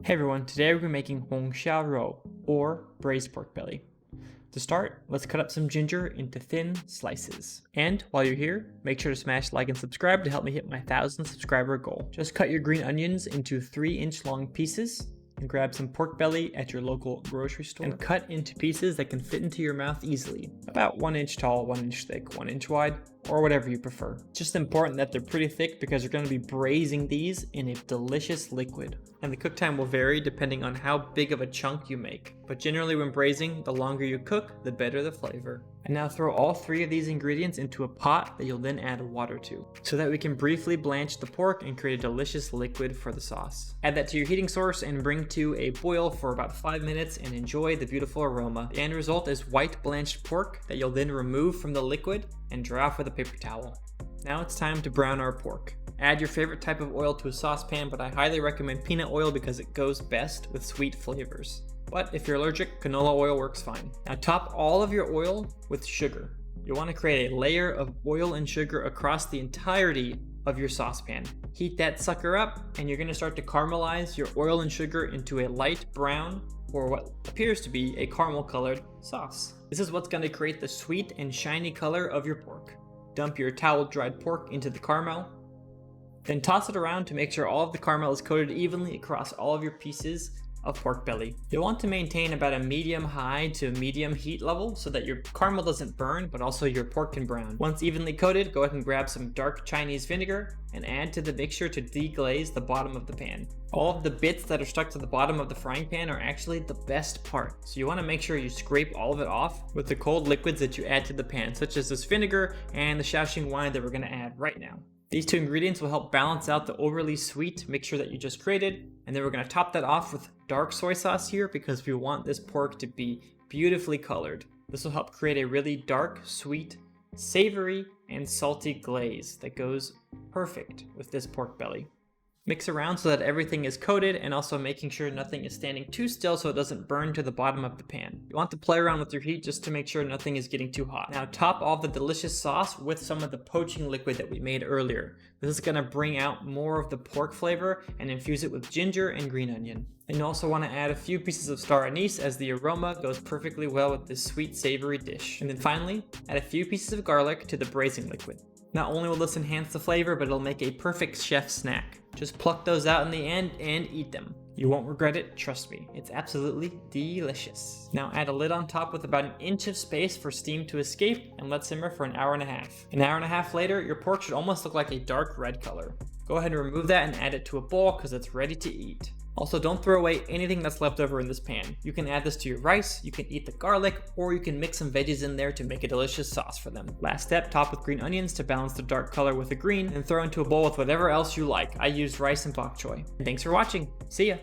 Hey everyone, today we're making Hong Xiao Rou, or braised pork belly. To start, let's cut up some ginger into thin slices. And while you're here, make sure to smash like and subscribe to help me hit my 1,000 subscriber goal. Just cut your green onions into 3-inch long pieces and grab some pork belly at your local grocery store and cut into pieces that can fit into your mouth easily. About 1 inch tall, 1 inch thick, 1 inch wide, or whatever you prefer. It's just important that they're pretty thick because you're going to be braising these in a delicious liquid. And the cook time will vary depending on how big of a chunk you make. But generally when braising, the longer you cook, the better the flavor. And now throw all 3 of these ingredients into a pot that you'll then add water to, so that we can briefly blanch the pork and create a delicious liquid for the sauce. Add that to your heating source and bring to a boil for about 5 minutes and enjoy the beautiful aroma. The end result is white blanched pork that you'll then remove from the liquid and dry off with a paper towel. Now it's time to brown our pork. Add your favorite type of oil to a saucepan, but I highly recommend peanut oil because it goes best with sweet flavors. But if you're allergic, canola oil works fine. Now top all of your oil with sugar. You'll want to create a layer of oil and sugar across the entirety of your saucepan. Heat that sucker up and you're going to start to caramelize your oil and sugar into a light brown, or what appears to be a caramel colored sauce. This is what's going to create the sweet and shiny color of your pork. Dump your towel dried pork into the caramel. Then toss it around to make sure all of the caramel is coated evenly across all of your pieces of pork belly. You'll want to maintain about a medium high to medium heat level so that your caramel doesn't burn, but also your pork can brown. Once evenly coated, go ahead and grab some dark Chinese vinegar and add to the mixture to deglaze the bottom of the pan. All of the bits that are stuck to the bottom of the frying pan are actually the best part, so you want to make sure you scrape all of it off with the cold liquids that you add to the pan, such as this vinegar and the Shaoxing Wine that we're going to add right now. These 2 ingredients will help balance out the overly sweet mixture that you just created, and then we're going to top that off with dark soy sauce here because we want this pork to be beautifully colored. This will help create a really dark, sweet, savory, and salty glaze that goes perfect with this pork belly. Mix around so that everything is coated and also making sure nothing is standing too still so it doesn't burn to the bottom of the pan. You want to play around with your heat just to make sure nothing is getting too hot. Now top all the delicious sauce with some of the poaching liquid that we made earlier. This is going to bring out more of the pork flavor and infuse it with ginger and green onion. And you also want to add a few pieces of star anise as the aroma goes perfectly well with this sweet savory dish. And then finally, add a few pieces of garlic to the braising liquid. Not only will this enhance the flavor, but it'll make a perfect chef snack. Just pluck those out in the end and eat them. You won't regret it, trust me. It's absolutely delicious. Now add a lid on top with about 1 inch of space for steam to escape and let simmer for 1.5 hours. An hour and a half later, your pork should almost look like a dark red color. Go ahead and remove that and add it to a bowl because it's ready to eat. Also, don't throw away anything that's left over in this pan. You can add this to your rice, you can eat the garlic, or you can mix some veggies in there to make a delicious sauce for them. Last step, top with green onions to balance the dark color with the green, and throw into a bowl with whatever else you like. I used rice and bok choy. And thanks for watching. See ya!